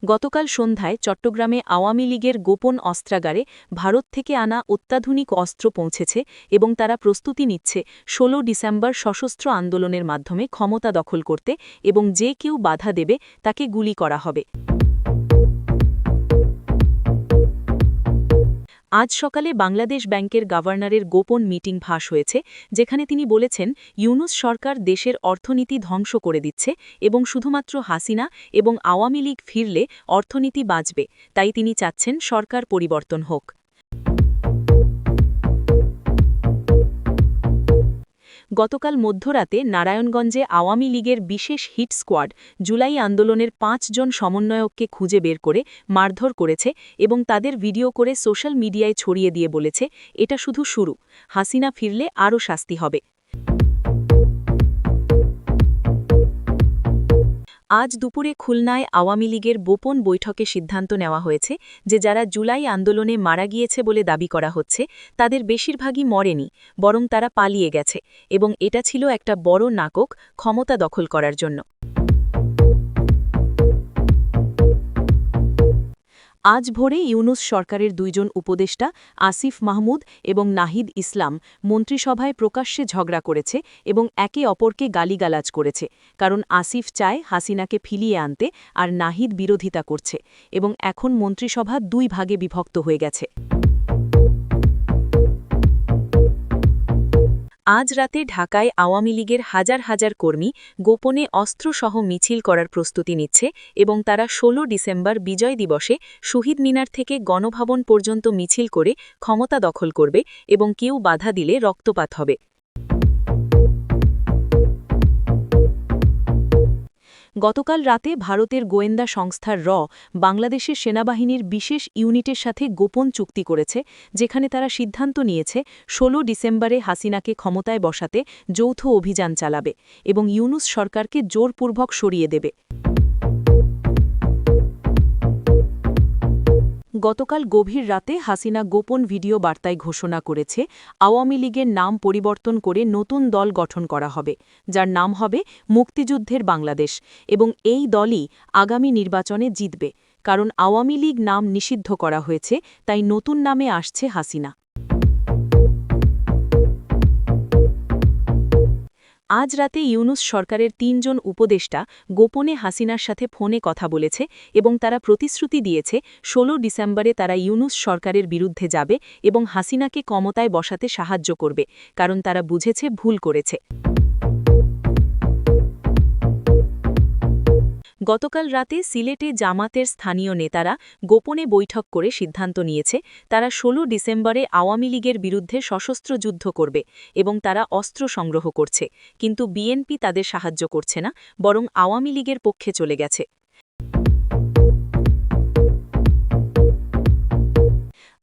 গতকাল সন্ধ্যায় চট্টগ্রামে আওয়ামী লীগের গোপন অস্ত্রাগারে ভারত থেকে আনা অত্যাধুনিক অস্ত্র পৌঁছেছে এবং তারা প্রস্তুতি নিচ্ছে ১৬ ডিসেম্বর সশস্ত্র আন্দোলনের মাধ্যমে ক্ষমতা দখল করতে এবং যে কেউ বাধা দেবে তাকে গুলি করা হবে। আজ সকালে বাংলাদেশ ব্যাংকের গভর্নরের গোপন মিটিং ফাঁস হয়েছে, যেখানে তিনি বলেছেন ইউনূস সরকার দেশের অর্থনীতি ধ্বংস করে দিচ্ছে এবং শুধুমাত্র হাসিনা এবং আওয়ামী লীগ ফিরলে অর্থনীতি বাঁচবে, তাই তিনি চাচ্ছেন সরকার পরিবর্তন হোক। গতকাল মধ্যরাতে নারায়ণগঞ্জে আওয়ামী লীগের বিশেষ হিট স্কোয়াড জুলাই আন্দোলনের ৫ জন সমন্বয়ককে খুঁজে বের করে মারধর করেছে এবং তাদের ভিডিও করে সোশ্যাল মিডিয়ায় ছড়িয়ে দিয়ে বলেছে, এটা শুধু শুরু, হাসিনা ফিরলে আরও শাস্তি হবে। আজ দুপুরে খুলনায় আওয়ামী লীগের গোপন বৈঠকে সিদ্ধান্ত নেওয়া হয়েছে যে যারা জুলাই আন্দোলনে মারা গিয়েছে বলে দাবি করা হচ্ছে তাদের বেশিরভাগই মরেনি, বরং তারা পালিয়ে গেছে এবং এটা ছিল একটা বড় নাটক ক্ষমতা দখল করার জন্য। আজ ভোরে ইউনূস সরকারের ২ জন উপদেষ্টা আসিফ মাহমুদ এবং নাহিদ ইসলাম মন্ত্রিসভায় প্রকাশ্যে ঝগড়া করেছে এবং একে অপরকে গালিগালাজ করেছে, কারণ আসিফ চায় হাসিনাকে ফিরিয়ে আনতে আর নাহিদ বিরোধিতা করছে এবং এখন মন্ত্রিসভা ২ ভাগে বিভক্ত হয়ে গেছে। আজ রাতে ঢাকায় আওয়ামী লীগের হাজার হাজার কর্মী গোপনে অস্ত্রসহ মিছিল করার প্রস্তুতি নিচ্ছে এবং তারা ১৬ ডিসেম্বর বিজয় দিবসে শহীদ মিনার থেকে গণভবন পর্যন্ত মিছিল করে ক্ষমতা দখল করবে এবং কেউ বাধা দিলে রক্তপাত হবে। গতকাল রাতে ভারতের গোয়েন্দা সংস্থার বাংলাদেশের সেনাবাহিনীর বিশেষ ইউনিটের সাথে গোপন চুক্তি করেছে, যেখানে তারা সিদ্ধান্ত নিয়েছে ১৬ ডিসেম্বরে হাসিনাকে ক্ষমতায় বসাতে যৌথ অভিযান চালাবে এবং ইউনূস সরকারকে জোরপূর্বক সরিয়ে দেবে। গতকাল গভীর রাতে হাসিনা গোপন ভিডিও বার্তায় ঘোষণা করেছে আওয়ামী লীগের নাম পরিবর্তন করে নতুন দল গঠন করা হবে, যার নাম হবে মুক্তিযুদ্ধের বাংলাদেশ, এবং এই দলই আগামী নির্বাচনে জিতবে, কারণ আওয়ামী লীগ নাম নিষিদ্ধ করা হয়েছে, তাই নতুন নামে আসছে হাসিনা। আজ রাতে ইউনূস সরকারের ৩ জন উপদেষ্টা গোপনে হাসিনার সাথে ফোনে কথা বলেছে এবং তারা প্রতিশ্রুতি দিয়েছে ১৬ ডিসেম্বরে তারা ইউনূস সরকারের বিরুদ্ধে যাবে এবং হাসিনাকে ক্ষমতায় বসাতে সাহায্য করবে, কারণ তারা বুঝেছে ভুল করেছে। গতকাল রাতে সিলেটে জামাতের স্থানীয় নেতারা গোপনে বৈঠক করে সিদ্ধান্ত নিয়েছে তারা ১৬ ডিসেম্বরে আওয়ামী লীগের বিরুদ্ধে সশস্ত্র যুদ্ধ করবে এবং তারা অস্ত্র সংগ্রহ করছে, কিন্তু বিএনপি তাদের সাহায্য করছে না, বরং আওয়ামী লীগের পক্ষে চলে গেছে।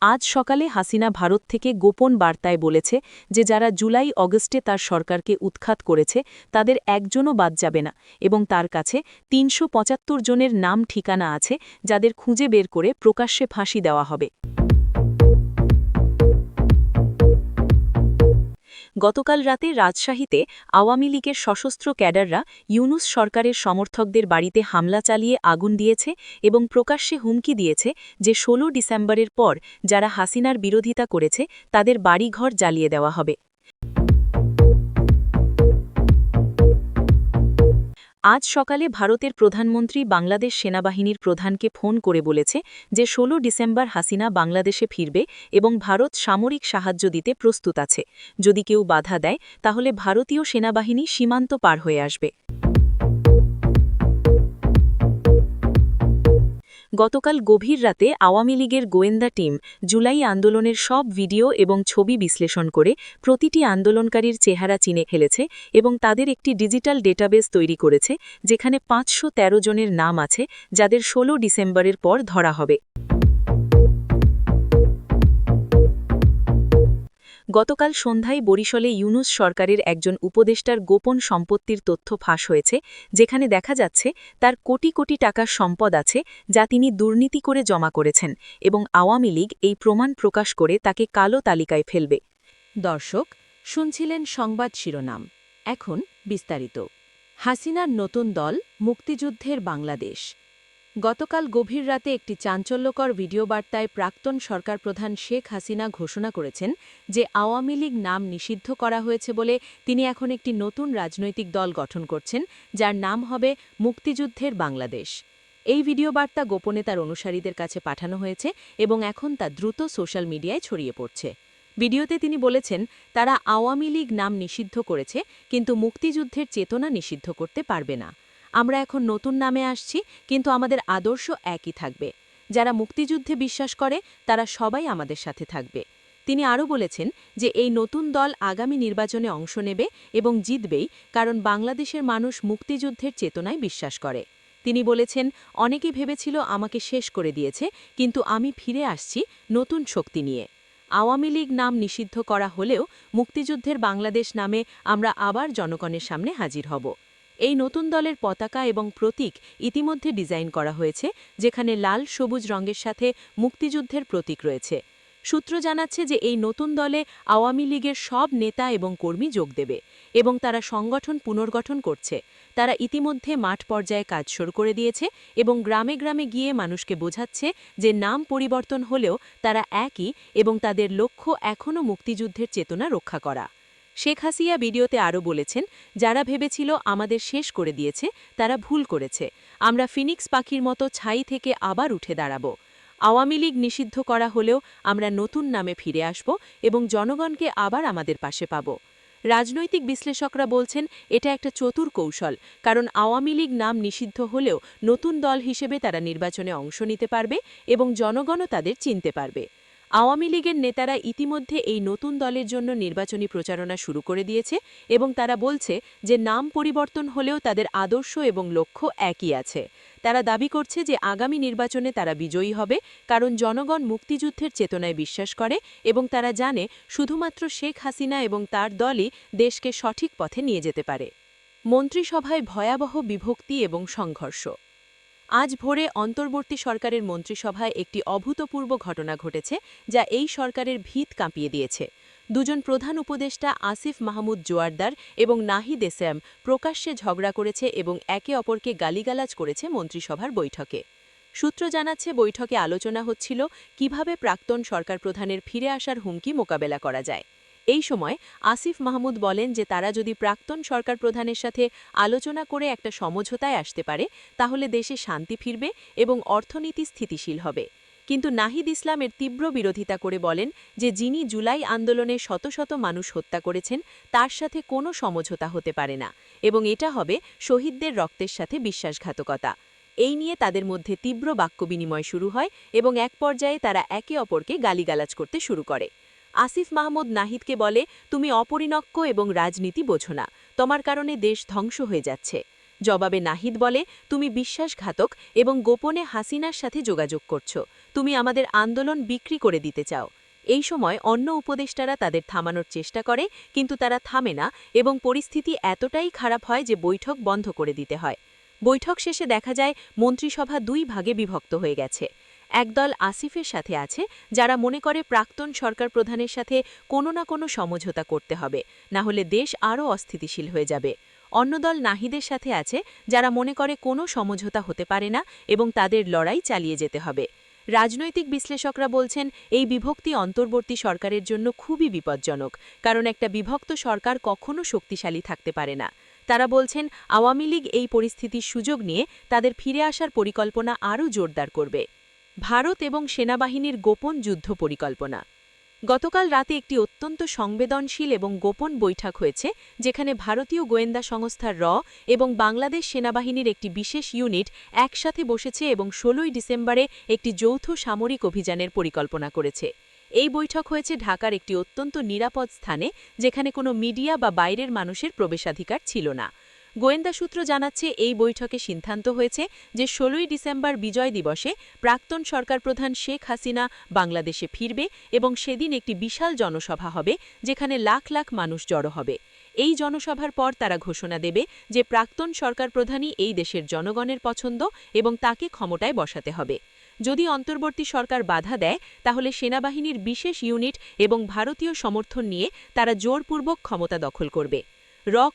আজ সকালে হাসিনা ভারত থেকে গোপন বার্তায় বলেছে যে যারা জুলাই অগস্টে তার সরকারকে উৎখাত করেছে তাদের একজনও বাদ যাবে না এবং তার কাছে ৩৭৫ জনের নাম ঠিকানা আছে যাদের খুঁজে বের করে প্রকাশ্যে ফাঁসি দেওয়া হবে। গতকাল রাতে রাজশাহীতে আওয়ামী লীগের সশস্ত্র ক্যাডাররা ইউনূস সরকারের সমর্থকদের বাড়িতে হামলা চালিয়ে আগুন দিয়েছে এবং প্রকাশ্যে হুমকি দিয়েছে যে ১৬ ডিসেম্বরের পর যারা হাসিনার বিরোধিতা করেছে তাদের বাড়িঘর জ্বালিয়ে দেওয়া হবে। আজ সকালে ভারতের প্রধানমন্ত্রী বাংলাদেশ সেনাবাহিনীর প্রধানকে ফোন করে বলেছে যে ১৬ ডিসেম্বর হাসিনা বাংলাদেশে ফিরবে এবং ভারত সামরিক সাহায্য দিতে প্রস্তুত আছে, যদি কেউ বাধা দেয় তাহলে ভারতীয় সেনাবাহিনী সীমান্ত পার হয়ে আসবে। গতকাল গভীর রাতে আওয়ামী লীগের গোয়েন্দা টিম জুলাই আন্দোলনের সব ভিডিও এবং ছবি বিশ্লেষণ করে প্রতিটি আন্দোলনকারীর চেহারা চিনে ফেলেছে এবং তাদের একটি ডিজিটাল ডেটাবেস তৈরি করেছে, যেখানে ৫১৩ জনের নাম আছে যাদের ১৬ ডিসেম্বরের পর ধরা হবে। গতকাল সন্ধ্যায় বরিশালে ইউনূস সরকারের একজন উপদেষ্টার গোপন সম্পত্তির তথ্য ফাঁস হয়েছে, যেখানে দেখা যাচ্ছে তার কোটি কোটি টাকার সম্পদ আছে যা তিনি দুর্নীতি করে জমা করেছেন এবং আওয়ামী লীগ এই প্রমাণ প্রকাশ করে তাকে কালো তালিকায় ফেলবে। দর্শক শুনছিলেন সংবাদ শিরোনাম, এখন বিস্তারিত। হাসিনার নতুন দল মুক্তিযুদ্ধের বাংলাদেশ। গতকাল গভীর রাতে একটি চাঞ্চল্যকর ভিডিও বার্তায় প্রাক্তন সরকার প্রধান শেখ হাসিনা ঘোষণা করেছেন যে আওয়ামী লীগ নাম নিষিদ্ধ করা হয়েছে বলে তিনি এখন একটি নতুন রাজনৈতিক দল গঠন করছেন, যার নাম হবে মুক্তিযুদ্ধের বাংলাদেশ। এই ভিডিও বার্তা গোপনে তার অনুসারীদের কাছে পাঠানো হয়েছে এবং এখন তা দ্রুত সোশ্যাল মিডিয়ায় ছড়িয়ে পড়ছে। ভিডিওতে তিনি বলেছেন, তারা আওয়ামী লীগ নাম নিষিদ্ধ করেছে, কিন্তু মুক্তিযুদ্ধের চেতনা নিষিদ্ধ করতে পারবে না। আমরা এখন নতুন নামে আসছি, কিন্তু আমাদের আদর্শ একই থাকবে। যারা মুক্তিযুদ্ধে বিশ্বাস করে তারা সবাই আমাদের সাথে থাকবে। তিনি আরও বলেছেন যে এই নতুন দল আগামী নির্বাচনে অংশ নেবে এবং জিতবেই, কারণ বাংলাদেশের মানুষ মুক্তিযুদ্ধের চেতনায় বিশ্বাস করে। তিনি বলেছেন, অনেকে ভেবেছিল আমাকে শেষ করে দিয়েছে, কিন্তু আমি ফিরে আসছি নতুন শক্তি নিয়ে। আওয়ামী লীগ নাম নিষিদ্ধ করা হলেও মুক্তিযুদ্ধের বাংলাদেশ নামে আমরা আবার জনগণের সামনে হাজির হব। এই নতুন দলের পতাকা এবং প্রতীক ইতিমধ্যে ডিজাইন করা হয়েছে, যেখানে লাল সবুজ রঙের সাথে মুক্তিযুদ্ধের প্রতীক রয়েছে। সূত্র জানাচ্ছে যে এই নতুন দলে আওয়ামী লীগের সব নেতা এবং কর্মী যোগ দেবে এবং তারা সংগঠন পুনর্গঠন করছে। তারা ইতিমধ্যে মাঠ পর্যায়ে কাজ শুরু করে দিয়েছে এবং গ্রামে গ্রামে গিয়ে মানুষকে বোঝাচ্ছে যে নাম পরিবর্তন হলেও তারা একই এবং তাদের লক্ষ্য এখনও মুক্তিযুদ্ধের চেতনা রক্ষা করা। শেখ হাসিনা ভিডিওতে আরও বলেছেন, যারা ভেবেছিল আমাদের শেষ করে দিয়েছে তারা ভুল করেছে। আমরা ফিনিক্স পাখির মতো ছাই থেকে আবার উঠে দাঁড়াব। আওয়ামী লীগ নিষিদ্ধ করা হলেও আমরা নতুন নামে ফিরে আসব এবং জনগণকে আবার আমাদের পাশে পাব। রাজনৈতিক বিশ্লেষকরা বলছেন এটা একটা চতুর কৌশল, কারণ আওয়ামী লীগ নাম নিষিদ্ধ হলেও নতুন দল হিসেবে তারা নির্বাচনে অংশ নিতে পারবে এবং জনগণও তাদের চিনতে পারবে। আওয়ামী লীগের নেতারা ইতিমধ্যে এই নতুন দলের জন্য নির্বাচনী প্রচারণা শুরু করে দিয়েছে এবং তারা বলছে যে নাম পরিবর্তন হলেও তাদের আদর্শ এবং লক্ষ্য একই আছে। তারা দাবি করছে যে আগামী নির্বাচনে তারা বিজয়ী হবে, কারণ জনগণ মুক্তিযুদ্ধের চেতনায় বিশ্বাস করে এবং তারা জানে শুধুমাত্র শেখ হাসিনা এবং তার দলই দেশকে সঠিক পথে নিয়ে যেতে পারে। মন্ত্রিসভায় ভয়াবহ বিভক্তি এবং সংঘর্ষ। আজ ভোরে অন্তর্বর্তী সরকারের মন্ত্রিসভায় একটি অভূতপূর্ব ঘটনা ঘটেছে, যা এই সরকারের ভিত কাঁপিয়ে দিয়েছে। দুজন প্রধান উপদেষ্টা আসিফ মাহমুদ জোয়ারদার এবং নাহিদ এসএম প্রকাশ্যে ঝগড়া করেছে এবং একে অপরকে গালিগালাজ করেছে মন্ত্রিসভার বৈঠকে। সূত্র জানাচ্ছে, বৈঠকে আলোচনা হচ্ছিল কিভাবে প্রাক্তন সরকার প্রধানের ফিরে আসার হুমকি মোকাবেলা করা যায়। এই সময় আসিফ মাহমুদ বলেন যে তারা যদি প্রাক্তন সরকার প্রধানের সাথে আলোচনা করে একটা সমঝোতায় আসতে পারে, তাহলে দেশে শান্তি ফিরবে এবং অর্থনীতি স্থিতিশীল হবে। কিন্তু নাহিদ ইসলামের তীব্র বিরোধিতা করে বলেন যে যিনি জুলাই আন্দোলনে শত শত মানুষ হত্যা করেছেন তার সাথে কোনো সমঝোতা হতে পারে না এবং এটা হবে শহীদদের রক্তের সাথে বিশ্বাসঘাতকতা। এই নিয়ে তাদের মধ্যে তীব্র বাক্য বিনিময় শুরু হয় এবং এক পর্যায়ে তারা একে অপরকে গালিগালাজ করতে শুরু করে। আসিফ মাহমুদ নাহিদকে বলে, তুমি অপরিণক্ক এবং রাজনীতি বোঝো না, তোমার কারণে দেশ ধ্বংস হয়ে যাচ্ছে। জবাবে নাহিদ বলে, তুমি বিশ্বাসঘাতক এবং গোপনে হাসিনার সাথে যোগাযোগ করছো, তুমি আমাদের আন্দোলন বিক্রি করে দিতে চাও। এই সময় অন্য উপদেষ্টারা তাদের থামানোর চেষ্টা করে, কিন্তু তারা থামে না এবং পরিস্থিতি এতটাই খারাপ হয় যে বৈঠক বন্ধ করে দিতে হয়। বৈঠক শেষে দেখা যায় মন্ত্রিসভা দুই ভাগে বিভক্ত হয়ে গেছে। একদল আসিফের সাথে আছে, যারা মনে করে প্রাক্তন সরকার প্রধানের সাথে কোনো না কোনো সমঝোতা করতে হবে, না হলে দেশ আরও অস্থিতিশীল হয়ে যাবে। অন্য দল নাহিদের সাথে আছে, যারা মনে করে কোনো সমঝোতা হতে পারে না এবং তাদের লড়াই চালিয়ে যেতে হবে। রাজনৈতিক বিশ্লেষকরা বলছেন এই বিভক্তি অন্তর্বর্তী সরকারের জন্য খুবই বিপজ্জনক, কারণ একটা বিভক্ত সরকার কখনো শক্তিশালী থাকতে পারে না। তারা বলছেন আওয়ামী লীগ এই পরিস্থিতির সুযোগ নিয়ে তাদের ফিরে আসার পরিকল্পনা আরও জোরদার করবে। ভারত এবং সেনাবাহিনীর গোপন যুদ্ধ পরিকল্পনা। গতকাল রাতে একটি অত্যন্ত সংবেদনশীল এবং গোপন বৈঠক হয়েছে, যেখানে ভারতীয় গোয়েন্দা সংস্থার এবং বাংলাদেশ সেনাবাহিনীর একটি বিশেষ ইউনিট একসাথে বসেছে এবং ১৬ই ডিসেম্বরে একটি যৌথ সামরিক অভিযানের পরিকল্পনা করেছে। এই বৈঠক হয়েছে ঢাকার একটি অত্যন্ত নিরাপদ স্থানে, যেখানে কোনো মিডিয়া বা বাইরের মানুষের প্রবেশাধিকার ছিল না। গোয়েন্দা সূত্র জানাচ্ছে এই বৈঠকে সিদ্ধান্ত হয়েছে যে ১৬ই ডিসেম্বর বিজয় দিবসে প্রাক্তন সরকার প্রধান শেখ হাসিনা বাংলাদেশে ফিরবে এবং সেদিন একটি বিশাল জনসভা হবে, যেখানে লাখ লাখ মানুষ জড়ো হবে। এই জনসভার পর তারা ঘোষণা দেবে যে প্রাক্তন সরকার প্রধানই এই দেশের জনগণের পছন্দ এবং তাকে ক্ষমতায় বসাতে হবে। যদি অন্তর্বর্তী সরকার বাধা দেয়, তাহলে সেনাবাহিনীর বিশেষ ইউনিট এবং ভারতীয় সমর্থন নিয়ে তারা জোরপূর্বক ক্ষমতা দখল করবে।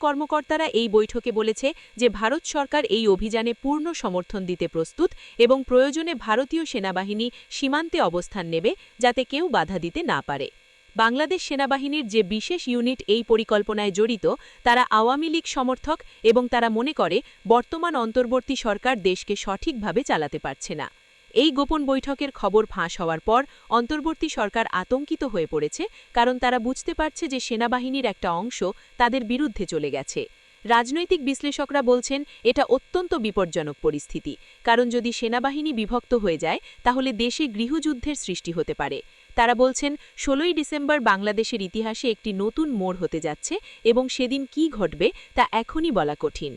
কর্মকর্তারা এই বৈঠকে বলেছে যে ভারত সরকার এই অভিযানে পূর্ণ সমর্থন দিতে প্রস্তুত এবং প্রয়োজনে ভারতীয় সেনাবাহিনী সীমান্তে অবস্থান নেবে যাতে কেউ বাধা দিতে না পারে। বাংলাদেশ সেনাবাহিনীর যে বিশেষ ইউনিট এই পরিকল্পনায় জড়িত তারা আওয়ামী লীগ সমর্থক এবং তারা মনে করে বর্তমান অন্তর্বর্তী সরকার দেশকে সঠিকভাবে চালাতে পারছে না। এই গোপন বৈঠকের খবর ফাঁস হওয়ার পর অন্তর্বর্তী সরকার আতঙ্কিত হয়ে পড়েছে, কারণ তারা বুঝতে পারছে যে সেনাবাহিনীর একটা অংশ তাদের বিরুদ্ধে চলে গেছে। রাজনৈতিক বিশ্লেষকরা বলছেন এটা অত্যন্ত বিপজ্জনক পরিস্থিতি, কারণ যদি সেনাবাহিনী বিভক্ত হয়ে যায় তাহলে দেশে গৃহযুদ্ধের সৃষ্টি হতে পারে। তারা বলছেন ১৬ই ডিসেম্বর বাংলাদেশের ইতিহাসে একটি নতুন মোড় হতে যাচ্ছে এবং সেদিন কী ঘটবে তা এখনই বলা কঠিন।